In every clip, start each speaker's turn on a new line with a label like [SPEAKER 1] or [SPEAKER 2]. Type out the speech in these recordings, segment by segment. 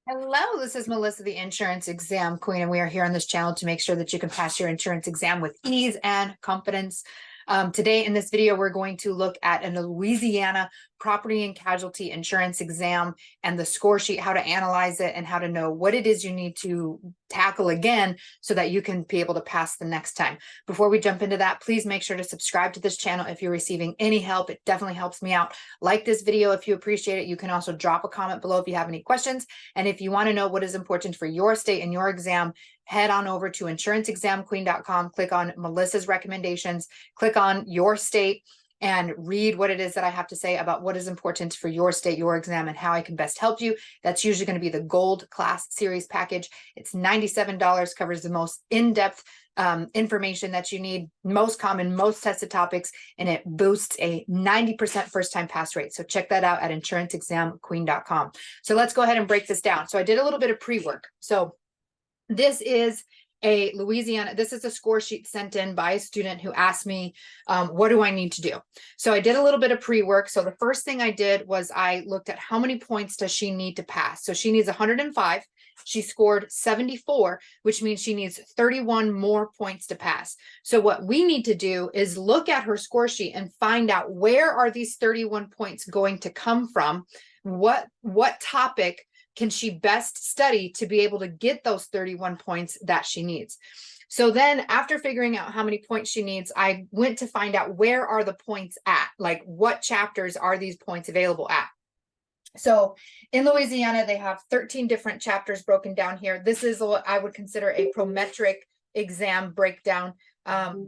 [SPEAKER 1] Hello, this is Melissa, the insurance exam queen, and we are here on this channel to make sure that you can pass your insurance exam with ease and confidence. Today in this video, we're going to look at a Louisiana property and casualty insurance exam and the score sheet, how to analyze it, and how to know what it is you need to tackle again so that you can be able to pass the next time. Before we jump into that, please make sure to subscribe to this channel if you're receiving any help. It definitely helps me out. Like this video if you appreciate it. You can also drop a comment below if you have any questions. And if you want to know what is important for your state and your exam, head on over to insuranceexamqueen.com, click on Melissa's recommendations, click on your state, and read what it is that I have to say about what is important for your state, your exam, and how I can best help you. That's usually going to be the Gold Class Series package. It's $97, covers the most in-depth information that you need, most common, most tested topics, and it boosts a 90% first-time pass rate. So check that out at insuranceexamqueen.com. So let's go ahead and break this down. So I did a little bit of pre-work. So this is a Louisiana, this is a score sheet sent in by a student who asked me, what do I need to do? So I did a little bit of pre-work. So the first thing I did was I looked at how many points does she need to pass. So she needs 105. She scored 74, which means she needs 31 more points to pass. So what we need to do is look at her score sheet and find out where are these 31 points going to come from? What topic can she best study to be able to get those 31 points that she needs? So then after figuring out how many points she needs, I went to find out where are the points at, like what chapters are these points available at? So in Louisiana, they have 13 different chapters broken down here. This is what I would consider a prometric exam breakdown.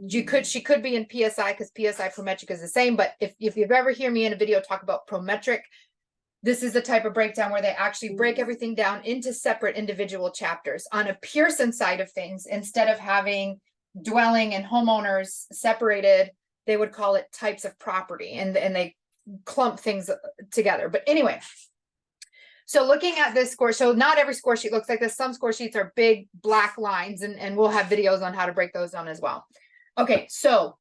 [SPEAKER 1] She could be in PSI because PSI prometric is the same, but if you've ever heard me in a video talk about prometric, this is the type of breakdown where they actually break everything down into separate individual chapters. On a Pearson side of things, instead of having dwelling and homeowners separated, they would call it types of property, and they clump things together. But anyway, so looking at this score, so not every score sheet looks like this. Some score sheets are big black lines, and we'll have videos on how to break those down as well. Okay, so,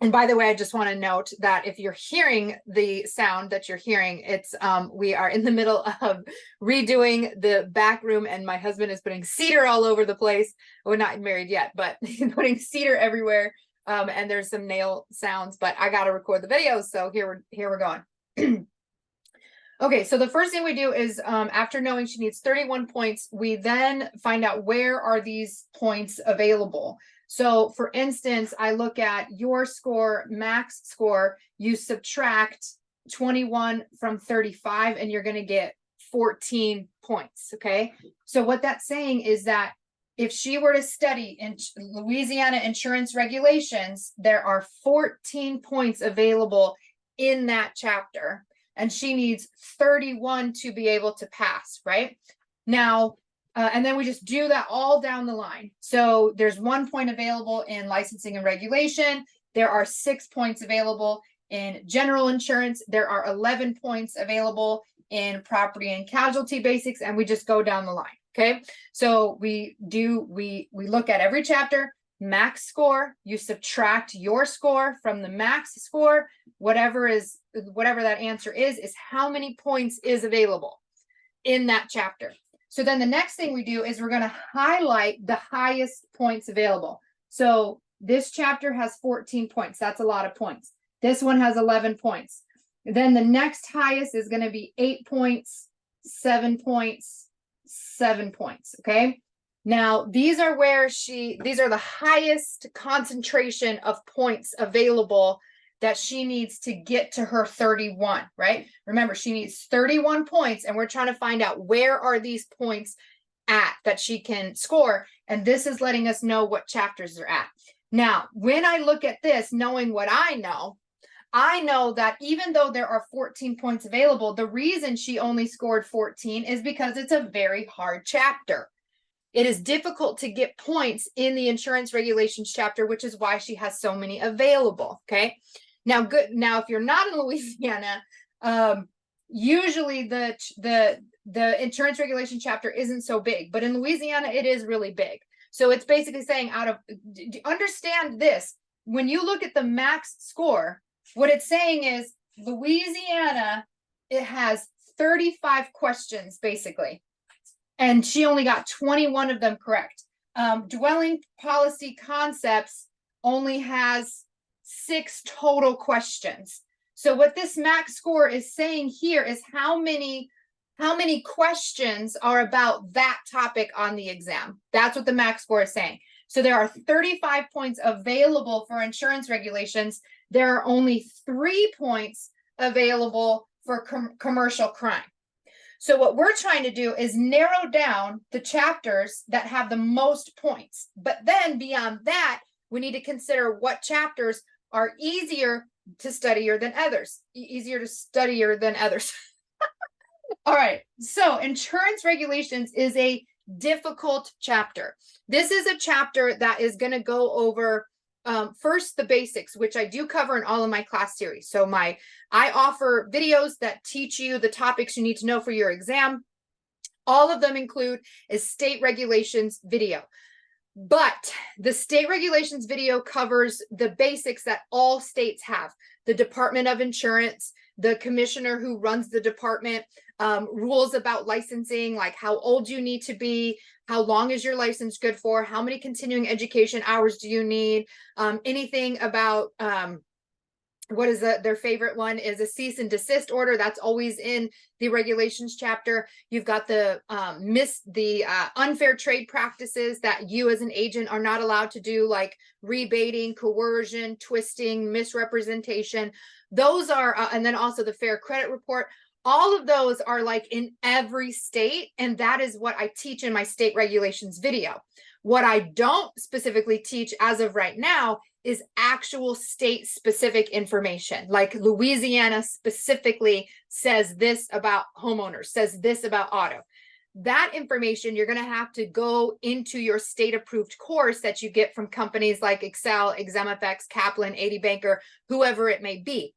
[SPEAKER 1] and by the way, I just want to note that if you're hearing the sound that you're hearing, it's we are in the middle of redoing the back room, and my husband is putting cedar all over the place. We're not married yet, but he's putting cedar everywhere, and there's some nail sounds. But I got to record the videos, so here we're going. Okay, so the first thing we do is after knowing she needs 31 points, we then find out where are these points available. So for instance, I look at your score, max score, you subtract 21 from 35 and you're going to get 14 points. Okay. So what that's saying is that if she were to study in Louisiana insurance regulations, there are 14 points available in that chapter, and she needs 31 to be able to pass, right? Now, and then we just do that all down the line. So there's 1 point available in licensing and regulation. There are 6 points available in general insurance. There are 11 points available in property and casualty basics, and we just go down the line. Okay. So we look at every chapter, max score, you subtract your score from the max score, whatever that answer is how many points is available in that chapter. So then the next thing we do is we're going to highlight the highest points available. So this chapter has 14 points. That's a lot of points. This one has 11 points. Then the next highest is going to be 8 points, 7 points, 7 points. Okay. Now, these are the highest concentration of points available that she needs to get to her 31, right? Remember, she needs 31 points, and we're trying to find out where are these points at that she can score, and this is letting us know what chapters they're at. Now, when I look at this, knowing what I know that even though there are 14 points available, the reason she only scored 14 is because it's a very hard chapter. It is difficult to get points in the insurance regulations chapter, which is why she has so many available. Okay. Now, if you're not in Louisiana, usually the insurance regulation chapter isn't so big, but in Louisiana, it is really big. So it's basically saying understand this. When you look at the max score, what it's saying is Louisiana, it has 35 questions, basically. and she only got 21 of them correct. Dwelling policy concepts only has 6 total questions. So what this max score is saying here is how many questions are about that topic on the exam. That's what the max score is saying. So there are 35 points available for insurance regulations. There are only 3 points available for commercial crime. So what we're trying to do is narrow down the chapters that have the most points. But then beyond that, we need to consider what chapters are easier to study than others. All right, so insurance regulations is a difficult chapter. This is a chapter that is going to go over first the basics, which I do cover in all of my class series. So I offer videos that teach you the topics you need to know for your exam. All of them include a state regulations video. But the state regulations video covers the basics that all states have. The Department of Insurance, the commissioner who runs the department, rules about licensing, like how old you need to be, how long is your license good for, how many continuing education hours do you need, anything about what is their favorite one is a cease and desist order. That's always in the regulations chapter. You've got the unfair trade practices that you as an agent are not allowed to do, like rebating, coercion, twisting, misrepresentation. Those are, and then also the fair credit report. All of those are like in every state, and that is what I teach in my state regulations video. What I don't specifically teach as of right now is actual state-specific information. Like Louisiana specifically says this about homeowners, says this about auto. That information, you're going to have to go into your state-approved course that you get from companies like Excel, ExamFX, Kaplan, 80 Banker, whoever it may be.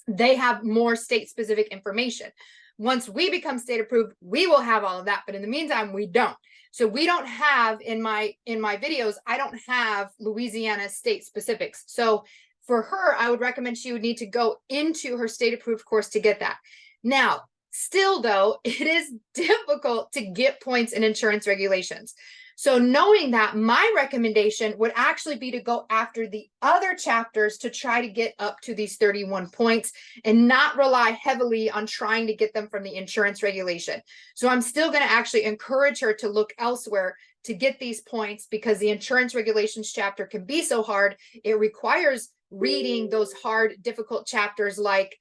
[SPEAKER 1] They have more state-specific information. Once we become state-approved, we will have all of that. But in the meantime, we don't. So we don't have in my videos, I don't have Louisiana state specifics. So for her, I would recommend she would need to go into her state-approved course to get that. Now, still though, it is difficult to get points in insurance regulations. So knowing that, my recommendation would actually be to go after the other chapters to try to get up to these 31 points and not rely heavily on trying to get them from the insurance regulation. So I'm still going to actually encourage her to look elsewhere to get these points, because the insurance regulations chapter can be so hard. It requires reading those hard, difficult chapters like,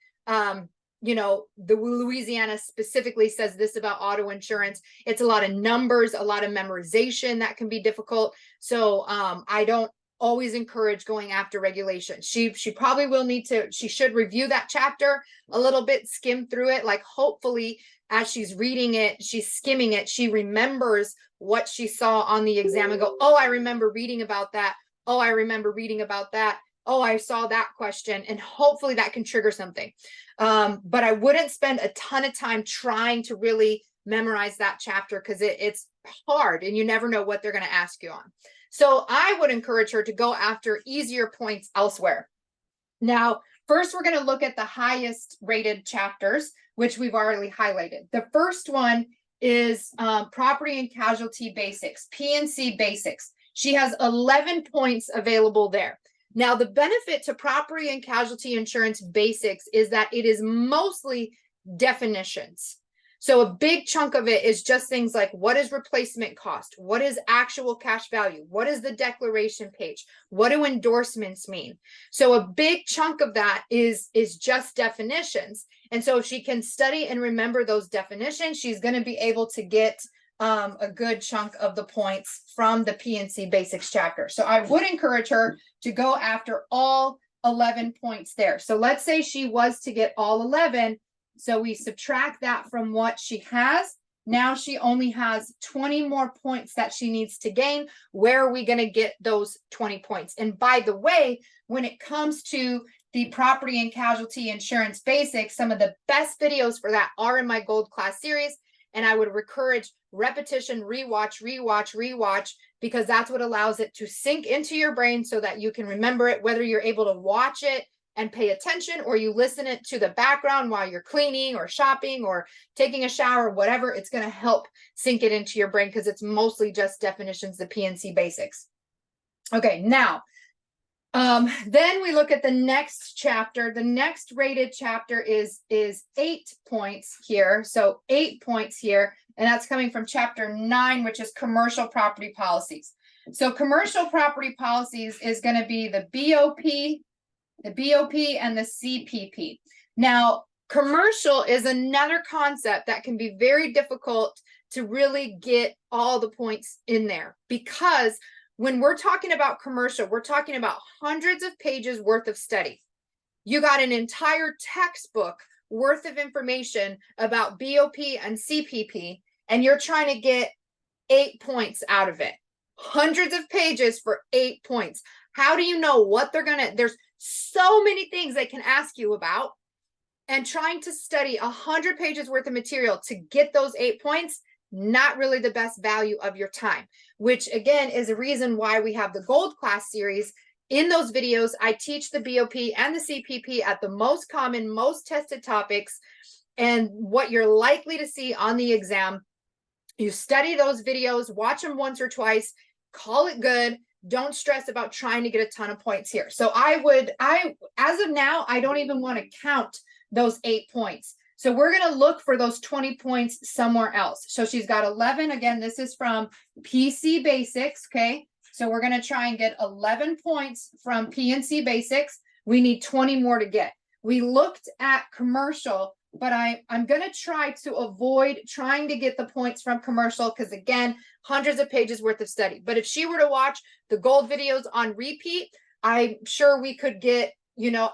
[SPEAKER 1] you know, the Louisiana specifically says this about auto insurance. It's a lot of numbers, a lot of memorization that can be difficult. So I don't always encourage going after regulation. She probably will need to, she should review that chapter a little bit, skim through it. Like hopefully as she's reading it, she's skimming it, she remembers what she saw on the exam and go, oh, I remember reading about that. Oh, I remember reading about that. Oh, I saw that question, and hopefully that can trigger something. But I wouldn't spend a ton of time trying to really memorize that chapter, because it's hard and you never know what they're going to ask you on. So I would encourage her to go after easier points elsewhere. Now, first, we're going to look at the highest rated chapters, which we've already highlighted. The first one is property and casualty basics, P&C basics. She has 11 points available there. Now, the benefit to property and casualty insurance basics is that it is mostly definitions. So a big chunk of it is just things like, what is replacement cost? What is actual cash value? What is the declaration page? What do endorsements mean? So a big chunk of that is just definitions. And so if she can study and remember those definitions, she's going to be able to get a good chunk of the points from the P&C basics chapter. So I would encourage her to go after all 11 points there. So let's say she was to get all 11. So we subtract that from what she has. Now she only has 20 more points that she needs to gain. Where are we going to get those 20 points? And by the way, when it comes to the property and casualty insurance basics, some of the best videos for that are in my gold class series. And I would encourage repetition, rewatch, because that's what allows it to sink into your brain so that you can remember it, whether you're able to watch it and pay attention, or you listen it to the background while you're cleaning or shopping or taking a shower, whatever, it's going to help sink it into your brain because it's mostly just definitions, the P&C basics. Okay, now, then we look at the next chapter. The next rated chapter is 8 points here. So 8 points here, and that's coming from chapter 9, which is commercial property policies. So commercial property policies is going to be the BOP and the CPP. Now, commercial is another concept that can be very difficult to really get all the points in there, because when we're talking about commercial, we're talking about hundreds of pages worth of study. You got an entire textbook worth of information about BOP and CPP, and you're trying to get 8 points out of it. Hundreds of pages for 8 points. How do you know what they're gonna, there's so many things they can ask you about, and trying to study 100 pages worth of material to get those 8 points, not really the best value of your time, which again is a reason why we have the gold class series. In those videos, I teach the BOP and the CPP at the most common, most tested topics, and what you're likely to see on the exam. You study those videos, watch them once or twice, call it good. Don't stress about trying to get a ton of points here. So as of now, I don't even want to count those 8 points. So we're going to look for those 20 points somewhere else. So she's got 11. Again, this is from PC Basics. Okay. So we're going to try and get 11 points from P&C Basics. We need 20 more to get. We looked at commercial, but I'm going to try to avoid trying to get the points from commercial, because again, hundreds of pages worth of study. But if she were to watch the gold videos on repeat, I'm sure we could get,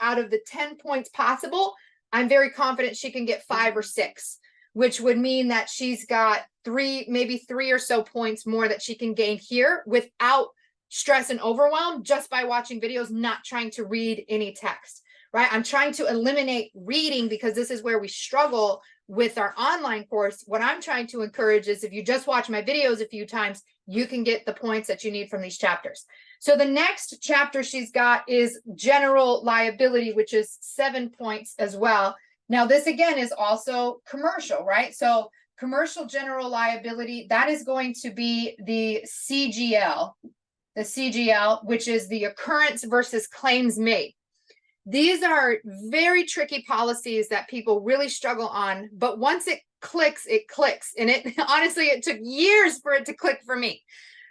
[SPEAKER 1] out of the 10 points possible, I'm very confident she can get 5 or 6, which would mean that she's got maybe three or so points more that she can gain here without stress and overwhelm, just by watching videos, not trying to read any text, right? I'm trying to eliminate reading because this is where we struggle with our online course. What I'm trying to encourage is if you just watch my videos a few times, you can get the points that you need from these chapters. So the next chapter she's got is general liability, which is 7 points as well. Now, this again is also commercial, right? So commercial general liability, that is going to be the CGL, which is the occurrence versus claims made. These are very tricky policies that people really struggle on, but once it clicks, it clicks. And honestly, it took years for it to click for me.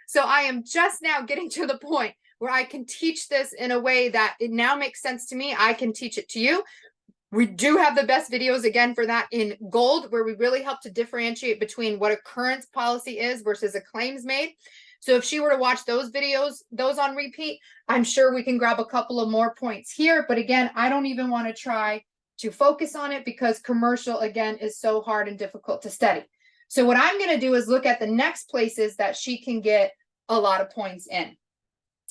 [SPEAKER 1] So I am just now getting to the point where I can teach this in a way that it now makes sense to me. I can teach it to you. We do have the best videos again for that in gold, where we really help to differentiate between what occurrence policy is versus a claims made. So if she were to watch those videos, those on repeat, I'm sure we can grab a couple of more points here. But again, I don't even want to try to focus on it because commercial, again, is so hard and difficult to study. So what I'm going to do is look at the next places that she can get a lot of points in.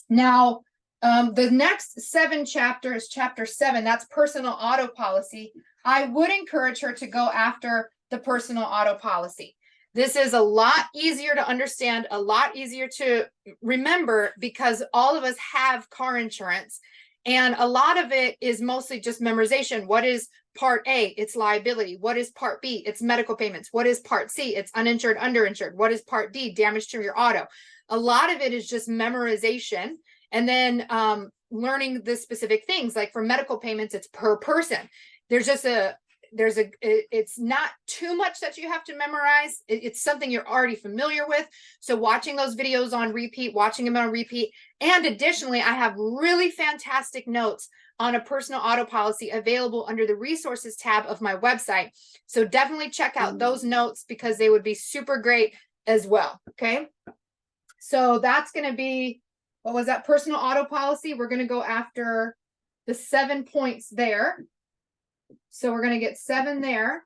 [SPEAKER 1] Now, the next 7 chapters, chapter 7, that's personal auto policy. I would encourage her to go after the personal auto policy. This is a lot easier to understand, a lot easier to remember, because all of us have car insurance, and a lot of it is mostly just memorization. What is Part A? It's liability. What is Part B? It's medical payments. What is Part C? It's uninsured, underinsured. What is Part D? Damage to your auto. A lot of it is just memorization, and then learning the specific things. Like for medical payments, it's per person. It's not too much that you have to memorize. It's something you're already familiar with. So watching those videos on repeat, watching them on repeat. And additionally, I have really fantastic notes on a personal auto policy available under the resources tab of my website. So definitely check out those notes because they would be super great as well. Okay. So that's going to be, what was that? Personal auto policy. We're going to go after the 7 points there. So we're going to get 7 there,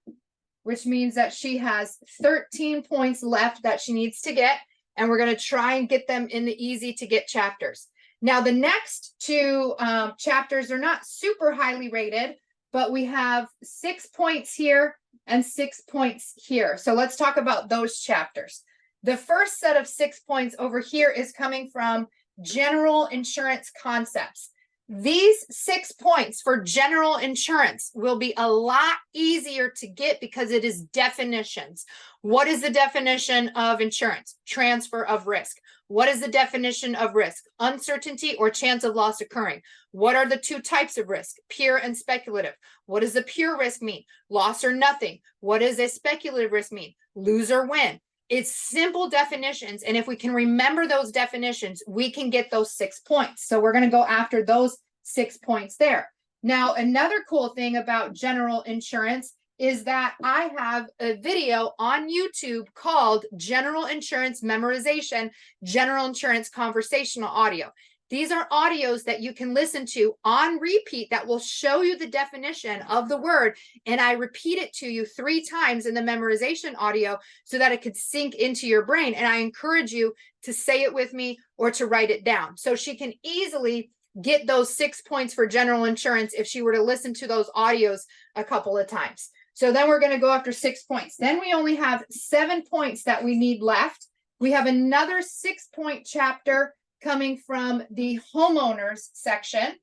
[SPEAKER 1] which means that she has 13 points left that she needs to get. And we're going to try and get them in the easy to get chapters. Now, the next 2 chapters are not super highly rated, but we have 6 points here and 6 points here. So let's talk about those chapters. The first set of 6 points over here is coming from general insurance concepts. These 6 points for general insurance will be a lot easier to get because it is definitions. What is the definition of insurance? Transfer of risk. What is the definition of risk? Uncertainty or chance of loss occurring. What are the two types of risk? Pure and speculative. What does the pure risk mean? Loss or nothing. What does a speculative risk mean? Lose or win. It's simple definitions. And if we can remember those definitions, we can get those 6 points. So we're going to go after those 6 points there. Now, another cool thing about general insurance is that I have a video on YouTube called General Insurance Memorization, General Insurance Conversational Audio. These are audios that you can listen to on repeat that will show you the definition of the word. And I repeat it to you 3 times in the memorization audio so that it could sink into your brain. And I encourage you to say it with me or to write it down. So she can easily get those 6 points for general insurance if she were to listen to those audios a couple of times. So then we're going to go after 6 points. Then we only have 7 points that we need left. We have another 6-point chapter coming from the homeowners section.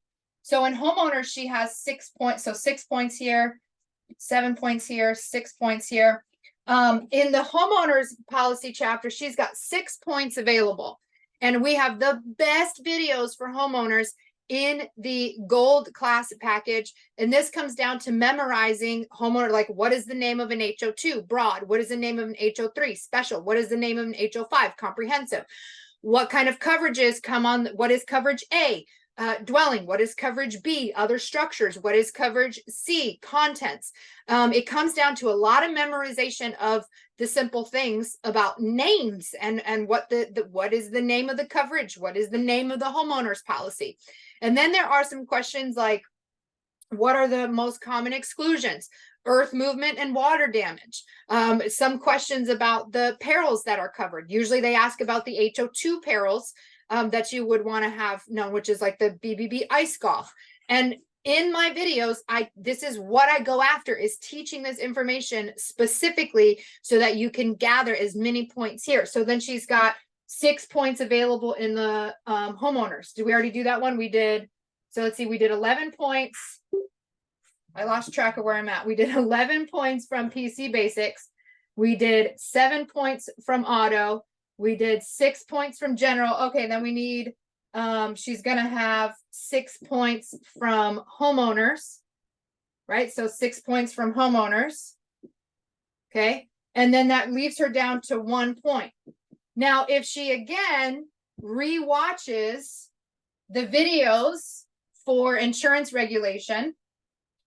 [SPEAKER 1] So in homeowners, she has 6 points. So 6 points here, 7 points here, 6 points here. In the homeowners policy chapter, she's got 6 points available. And we have the best videos for homeowners in the gold class package. And this comes down to memorizing homeowner, like what is the name of an HO2? Broad. What is the name of an HO3? Special. What is the name of an HO5? Comprehensive. What kind of coverages come on? What is coverage A? Dwelling. What is coverage B? Other structures. What is coverage C? Contents. It comes down to a lot of memorization of the simple things about names and what what is the name of the coverage? What is the name of the homeowner's policy? And then there are some questions like, what are the most common exclusions? Earth movement and water damage. Some questions about the perils that are covered. Usually they ask about the HO2 perils that you would want to have known, which is like the BBB ice golf. And in my videos, this is what I go after, is teaching this information specifically so that you can gather as many points here. So then she's got 6 points available in the homeowners. Did we already do that one? We did. So let's see, we did 11 points. I lost track of where I'm at. We did 11 points from PC Basics. We did 7 points from Auto. We did 6 points from General. Okay, then we need, she's going to have 6 points from Homeowners, right? So 6 points from Homeowners. Okay, and then that leaves her down to 1 point. Now, if she again rewatches the videos for insurance regulation,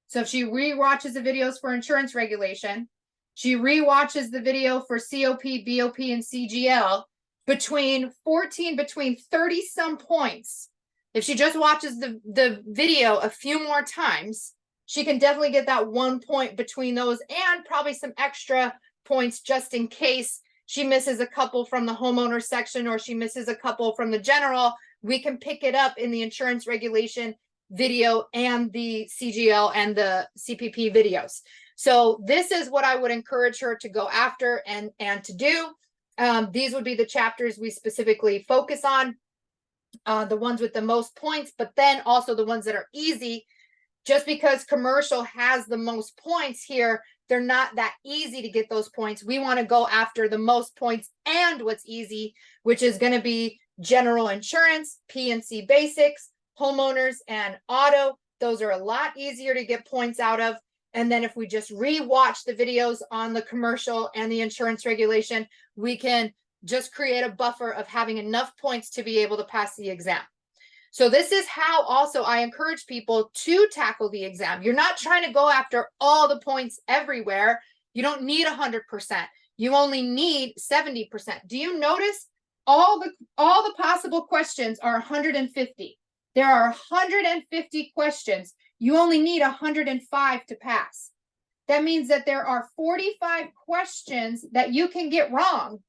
[SPEAKER 1] so if she rewatches the videos for insurance regulation, she rewatches the video for COP, BOP, and CGL, between 30 some points. If she just watches the video a few more times, she can definitely get that 1 point between those and probably some extra points just in case she misses a couple from the homeowner section or she misses a couple from the general. We can pick it up in the insurance regulation video and the CGL and the CPP videos. So this is what I would encourage her to go after and to do. These would be the chapters we specifically focus on, the ones with the most points, but then also the ones that are easy. Just because commercial has the most points here, they're not that easy to get those points. We want to go after the most points and what's easy, which is going to be general insurance, P&C basics, homeowners, and auto. Those are a lot easier to get points out of. And then if we just rewatch the videos on the commercial and the insurance regulation, we can just create a buffer of having enough points to be able to pass the exam. So this is how also I encourage people to tackle the exam. You're not trying to go after all the points everywhere. You don't need 100%. You only need 70%. Do you notice all the possible questions are 150? There are 150 questions. You only need 105 to pass. That means that there are 45 questions that you can get wrong.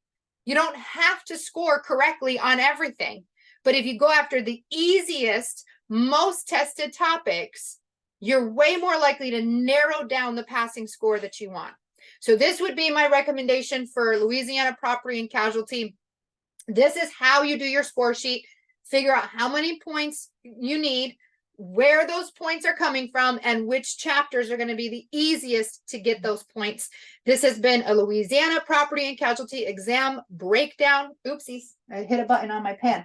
[SPEAKER 1] You don't have to score correctly on everything. But if you go after the easiest, most tested topics, you're way more likely to narrow down the passing score that you want. So this would be my recommendation for Louisiana property and casualty. This is how you do your score sheet. Figure out how many points you need. where those points are coming from and which chapters are going to be the easiest to get those points. This has been a Louisiana property and casualty exam breakdown. Oopsies, I hit a button on my pen.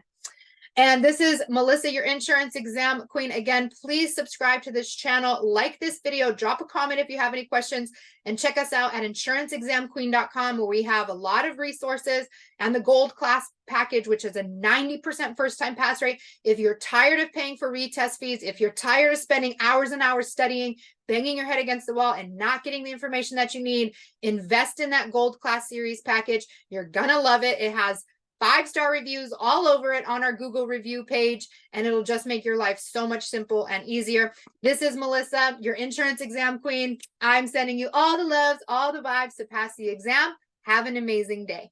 [SPEAKER 1] And this is Melissa, your insurance exam queen. Again, please subscribe to this channel, like this video, drop a comment if you have any questions, and check us out at insuranceexamqueen.com, where we have a lot of resources and the gold class package, which is a 90% first time pass rate. If you're tired of paying for retest fees, if you're tired of spending hours and hours studying, banging your head against the wall and not getting the information that you need, invest in that gold class series package. You're gonna love it. It has 5-star reviews all over it on our Google review page, and it'll just make your life so much simple and easier. This is Melissa, your insurance exam queen. I'm sending you all the loves, all the vibes to pass the exam. Have an amazing day.